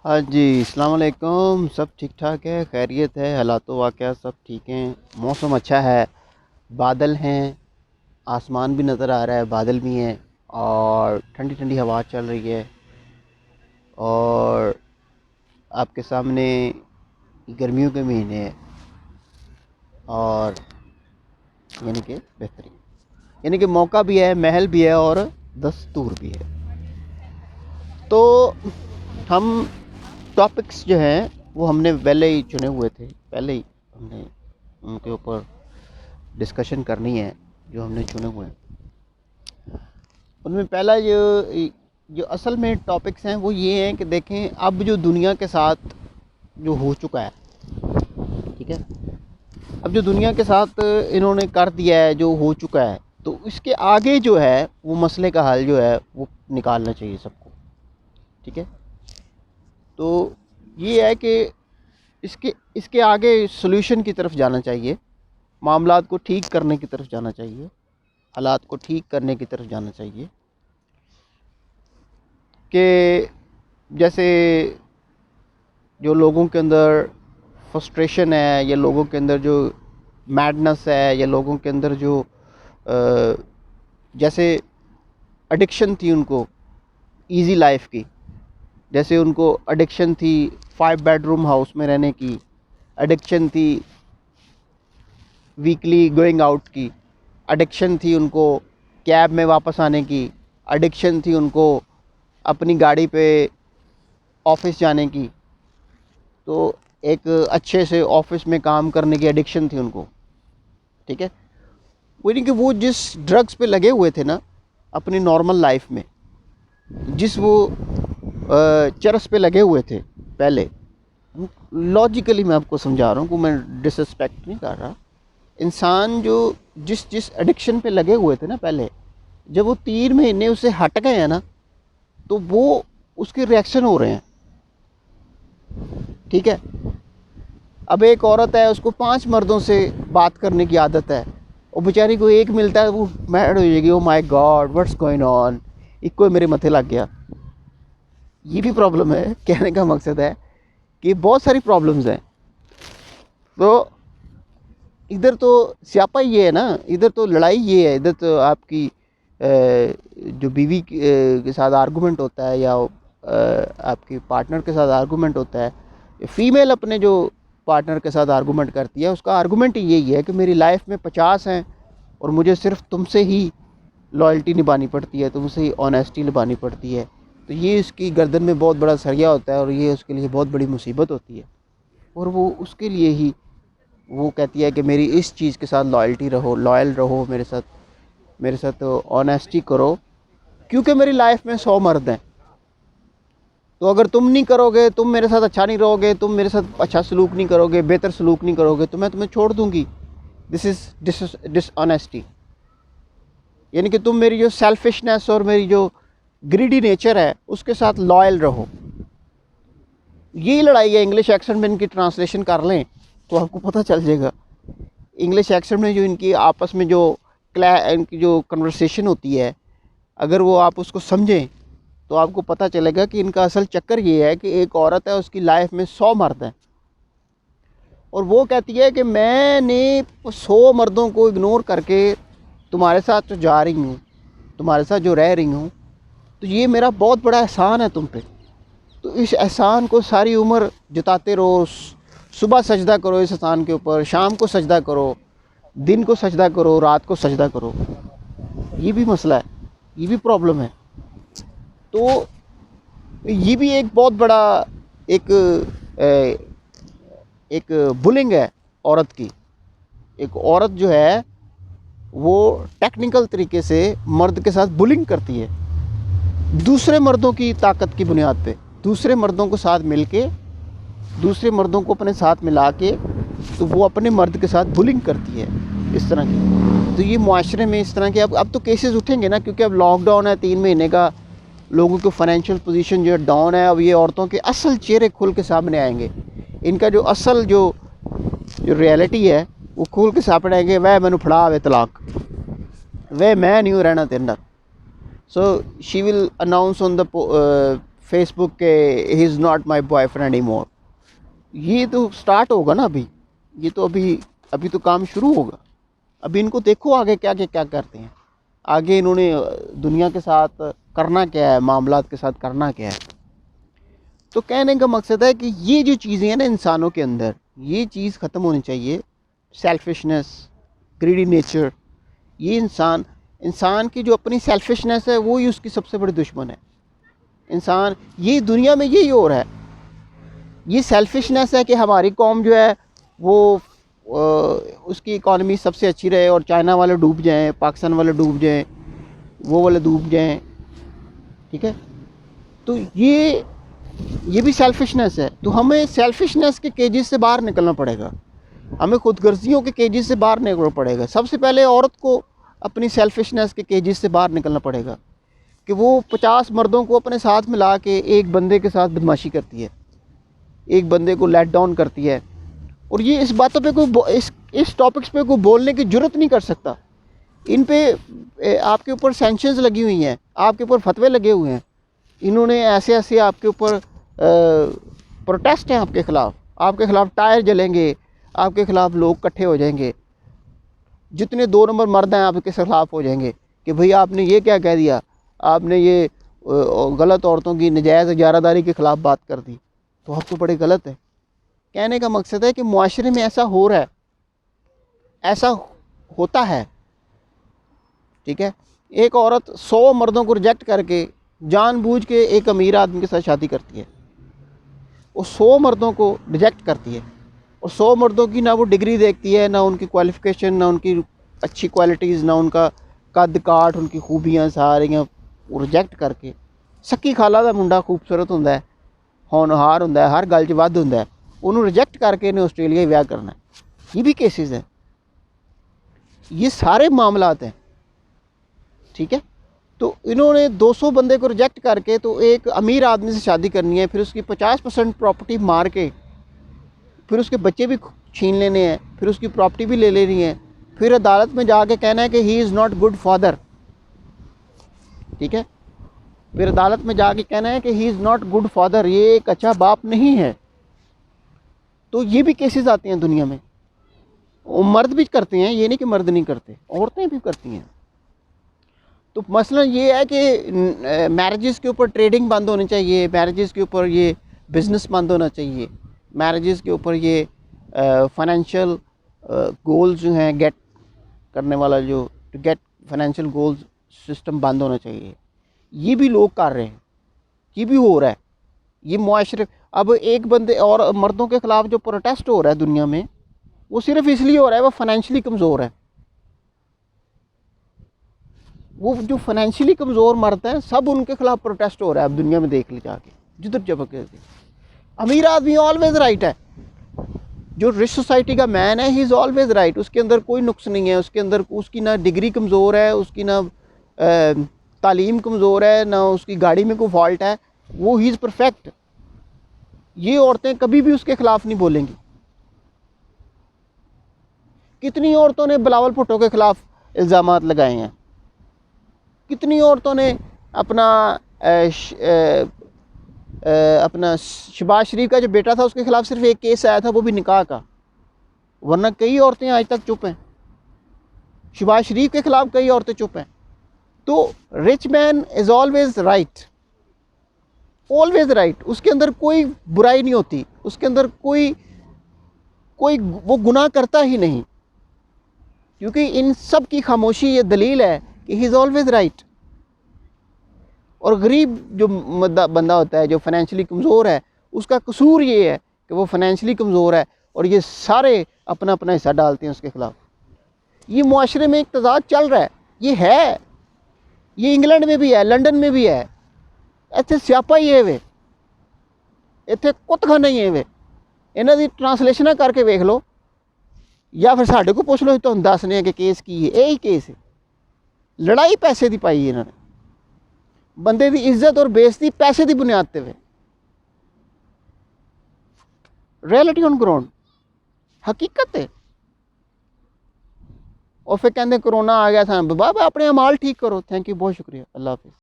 हाँ जी, अस्सलाम वालेकुम। सब ठीक ठाक है, खैरियत है, हालात वाक़या सब ठीक हैं। मौसम अच्छा है, बादल हैं, आसमान भी नज़र आ रहा है, बादल भी हैं और ठंडी ठंडी हवा चल रही है। और आपके सामने गर्मियों के महीने हैं और यानी कि बेहतरीन, यानी कि मौका भी है, महल भी है और दस्तूर भी है। तो हम टॉपिक्स जो हैं वो हमने पहले ही चुने हुए थे, पहले ही हमने उनके ऊपर डिस्कशन करनी है जो हमने चुने हुए हैं। उनमें पहला जो असल में टॉपिक्स हैं वो ये हैं कि देखें अब जो दुनिया के साथ जो हो चुका है, ठीक है, अब जो दुनिया के साथ इन्होंने कर दिया है, जो हो चुका है, तो इसके आगे जो है वो मसले का हल जो है वो निकालना चाहिए सबको। ठीक है, तो ये है कि इसके इसके आगे सॉल्यूशन की तरफ जाना चाहिए, मामलात को ठीक करने की तरफ जाना चाहिए, हालात को ठीक करने की तरफ जाना चाहिए। कि जैसे जो लोगों के अंदर फ्रस्ट्रेशन है, या लोगों के अंदर जो मैडनेस है, या लोगों के अंदर जो जैसे एडिक्शन थी उनको इजी लाइफ की, जैसे उनको एडिक्शन थी 5 बेडरूम हाउस में रहने की, एडिक्शन थी वीकली गोइंग आउट की, एडिक्शन थी उनको कैब में वापस आने की, एडिक्शन थी उनको अपनी गाड़ी पे ऑफिस जाने की, तो एक अच्छे से ऑफिस में काम करने की एडिक्शन थी उनको। ठीक है, वो नहीं कि वो जिस ड्रग्स पे लगे हुए थे ना अपनी नॉर्मल लाइफ में, जिस वो चरस पे लगे हुए थे पहले, लॉजिकली मैं आपको समझा रहा हूँ कि मैं डिसरिस्पेक्ट नहीं कर रहा। इंसान जो जिस जिस एडिक्शन पे लगे हुए थे ना पहले, जब वो 3 महीने उससे हट गए हैं ना, तो वो उसके रिएक्शन हो रहे हैं। ठीक है, अब एक औरत है, उसको 5 मर्दों से बात करने की आदत है, और बेचारी को एक मिलता है वो मैड हो जाएगी, oh my God what's going on, इको मेरे मथे लग गया। ये भी प्रॉब्लम है। कहने का मकसद है कि बहुत सारी प्रॉब्लम्स हैं। तो इधर तो स्यापा ये है ना, इधर तो लड़ाई ये है, इधर तो आपकी जो बीवी के साथ आर्गूमेंट होता है, या आपके पार्टनर के साथ आर्गूमेंट होता है, फीमेल अपने जो पार्टनर के साथ आर्गूमेंट करती है, उसका आर्गूमेंट यही है कि मेरी लाइफ में 50 हैं और मुझे सिर्फ तुमसे ही लॉयल्टी निभानी पड़ती है, तुमसे ही ऑनेस्टी निभानी पड़ती है। तो ये इसकी गर्दन में बहुत बड़ा सरिया होता है और ये उसके लिए बहुत बड़ी मुसीबत होती है। और वो उसके लिए ही वो कहती है कि मेरी इस चीज़ के साथ लॉयल्टी रहो, लॉयल रहो मेरे साथ ऑनेस्टी करो, क्योंकि मेरी लाइफ में 100 मर्द हैं। तो अगर तुम नहीं करोगे, तुम मेरे साथ अच्छा नहीं रहोगे, तुम मेरे साथ अच्छा सलूक नहीं करोगे, बेहतर सलूक नहीं करोगे, तो मैं तुम्हें छोड़ दूंगी। This is dishonesty. यानी कि तुम मेरी जो सेल्फिशनेस और मेरी जो ग्रीडी नेचर है उसके साथ लॉयल रहो। यही लड़ाई है। इंग्लिश एक्सेंट में इनकी ट्रांसलेशन कर लें तो आपको पता चल जाएगा। इंग्लिश एक्सेंट में जो इनकी आपस में जो इनकी जो कन्वर्सेशन होती है, अगर वो आप उसको समझें तो आपको पता चलेगा कि इनका असल चक्कर ये है कि एक औरत है, उसकी लाइफ में 100 मर्द हैं, और वो कहती है कि मैंने 100 मर्दों को इग्नोर करके तुम्हारे साथ जो जा रही हूँ, तुम्हारे साथ जो रह रही हूँ, तो ये मेरा बहुत बड़ा एहसान है तुम पे। तो इस एहसान को सारी उम्र जताते रहो। सुबह सजदा करो इस एहसान के ऊपर, शाम को सजदा करो, दिन को सजदा करो, रात को सजदा करो। ये भी मसला है, ये भी प्रॉब्लम है। तो ये भी एक बहुत बड़ा एक एक बुलिंग है औरत की। एक औरत जो है वो टेक्निकल तरीके से मर्द के साथ बुलिंग करती है, दूसरे मर्दों की ताकत की बुनियाद पे, दूसरे मर्दों को साथ मिल के, दूसरे मर्दों को अपने साथ मिला के, तो वो अपने मर्द के साथ बुलिंग करती है इस तरह की। तो ये मुआशरे में इस तरह के अब तो केसेस उठेंगे ना, क्योंकि अब लॉकडाउन है 3 महीने का, लोगों की फाइनेंशियल पोजीशन जो है डाउन है। अब ये औरतों के असल चेहरे खुल के सामने आएंगे, इनका जो असल जो रियलिटी है वो खुल के सामने आएंगे। वह मैनू फड़ा वे तलाक, वह मैं नहीं रहना तेरे नाल। So she will announce on the Facebook के ही is not my boyfriend any more. ये तो स्टार्ट होगा ना अभी, ये तो अभी तो काम शुरू होगा। अभी इनको देखो आगे क्या करते हैं, आगे इन्होंने दुनिया के साथ करना क्या है, मामलात के साथ करना क्या है। तो कहने का मकसद है कि ये जो चीज़ें हैं ना इंसानों के अंदर, ये चीज़ ख़त्म होनी चाहिए। सेल्फिशनेस, ग्रीडी नेचर, ये इंसान की जो अपनी सेल्फिशनेस है वो ही उसकी सबसे बड़ी दुश्मन है। इंसान, ये दुनिया में यही हो रहा है, ये सेल्फिशनेस है कि हमारी कौम जो है वो उसकी इकॉनमी सबसे अच्छी रहे और चाइना वाले डूब जाएं, पाकिस्तान वाले डूब जाएं, वो वाले डूब जाएं, ठीक है। तो ये भी सेल्फिशनेस है। तो हमें सेल्फिशनेस के केजेस से बाहर निकलना पड़ेगा, हमें खुदगर्जियों के केजेस से बाहर निकलना पड़ेगा। सबसे पहले औरत को अपनी सेल्फिशनेस के केजेस से बाहर निकलना पड़ेगा कि वो 50 मर्दों को अपने साथ मिला के एक बंदे के साथ बदमाशी करती है, एक बंदे को लेट डाउन करती है। और ये इस बातों पे कोई इस टॉपिक्स पे कोई बोलने की ज़रूरत नहीं कर सकता। इन पे आपके ऊपर सैंक्शंस लगी हुई हैं, आपके ऊपर फतवे लगे हुए हैं। इन्होंने ऐसे आपके ऊपर प्रोटेस्ट हैं आपके ख़िलाफ़ टायर जलेंगे, आपके ख़िलाफ़ लोग इकट्ठे हो जाएंगे, जितने 2 नंबर मर्द हैं आपके ख़िलाफ़ हो जाएंगे कि भाई आपने ये क्या कह दिया, आपने ये गलत औरतों की नजायज़ इजारादारी के ख़िलाफ़ बात कर दी, तो आप तो बड़े गलत है। कहने का मकसद है कि मुआशरे में ऐसा हो रहा है, ऐसा होता है, ठीक है। एक औरत 100 मर्दों को रिजेक्ट करके जानबूझ के एक अमीर आदमी के साथ शादी करती है, वो 100 मर्दों को रिजेक्ट करती है और 100 मर्दों की ना वो डिग्री देखती है, ना उनकी क्वालिफ़िकेशन, ना उनकी अच्छी क्वालिटीज़, ना उनका कद काठ, उनकी खूबियाँ सारियाँ रिजेक्ट करके। सक्की खाला दा मुंडा खूबसूरत होंदा है, होनहार होंदा है, हर गल च वध होंदा है, उन्होंने रिजेक्ट करके इन्हें ऑस्ट्रेलिया ब्याह करना है। ये भी केसेस हैं, ये सारे मामलात हैं, ठीक है। तो इन्होंने 200 बंदे को रिजेक्ट करके तो एक अमीर आदमी से शादी करनी है, फिर उसकी 50% प्रॉपर्टी मार के, फिर उसके बच्चे भी छीन लेने हैं, फिर उसकी प्रॉपर्टी भी ले लेनी है, फिर अदालत में जाके कहना है कि ही इज़ नॉट गुड फादर, ठीक है। फिर अदालत में जाके कहना है कि ही इज़ नॉट गुड फादर, ये एक अच्छा बाप नहीं है। तो ये भी केसेस आते हैं दुनिया में, वो मर्द भी करते हैं, ये नहीं कि मर्द नहीं करते, औरतें भी करती हैं। तो मसला ये है कि मैरिजेस के ऊपर ट्रेडिंग बंद होनी चाहिए, मैरिजेस के ऊपर ये बिज़नेस बंद होना चाहिए, मैरिजेस के ऊपर ये फाइनेंशियल गोल्स जो हैं गेट करने वाला, जो to get financial goals system बंद होना चाहिए। ये भी लोग कर रहे हैं, ये भी हो रहा है। ये मुआशरे, अब एक बंदे और मर्दों के ख़िलाफ़ जो प्रोटेस्ट हो रहा है दुनिया में, वो सिर्फ इसलिए हो रहा है वो फाइनेंशियली कमज़ोर है। वो जो फाइनेंशियली कमज़ोर मर्द हैं, सब उनके ख़िलाफ़ प्रोटेस्ट हो रहा है अब दुनिया में, देख ले जाके जिधर जब के। अमीर आदमी ऑलवेज़ राइट है, जो रिच सोसाइटी का मैन है ही इज़ ऑलवेज़ राइट, उसके अंदर कोई नुक्स नहीं है, उसके अंदर उसकी ना डिग्री कमज़ोर है, उसकी ना तालीम कमज़ोर है, ना उसकी गाड़ी में कोई फॉल्ट है, वो ही इज़ परफेक्ट। ये औरतें कभी भी उसके ख़िलाफ़ नहीं बोलेंगी। कितनी औरतों ने बिलावल भुट्टो के ख़िलाफ़ इल्ज़ामात लगाए हैं, कितनी औरतों ने अपना शहबाज शरीफ का जो बेटा था उसके ख़िलाफ़ सिर्फ एक केस आया था, वो भी निकाह का, वरना कई औरतें आज तक चुप हैं। शहबाज शरीफ के ख़िलाफ़ कई औरतें चुप हैं। तो rich man is always right, always right, उसके अंदर कोई बुराई नहीं होती, उसके अंदर कोई वो गुनाह करता ही नहीं, क्योंकि इन सब की खामोशी ये दलील है कि ही इज़ ऑलवेज़ राइट। और गरीब जो बंदा होता है, जो फाइनेंशियली कमज़ोर है, उसका कसूर ये है कि वो फाइनेंशियली कमज़ोर है और ये सारे अपना अपना हिस्सा डालते हैं उसके ख़िलाफ़। ये मुआशरे में एक तज़ाद चल रहा है, ये इंग्लैंड में भी है, लंदन में भी है। इत्थे स्यापा ही है, वे इत्थे कुत्तखाना ही है, वे इन्हां दी ट्रांसलेशनां करके वेख लो, या फिर साढ़े को पुछ लो, तुहानूं दसने कि केस की है। यही केस है, लड़ाई पैसे की पाई इन्होंने, बंदे की इज्जत और बेइज्जती पैसे की बुनियाद पर वे। रियलिटी ऑन ग्राउंड, हकीकत है। और फिर कहते कोरोना आ गया था, बाबा अपने अमाल ठीक करो। थैंक यू, बहुत शुक्रिया, अल्लाह हाफिज़।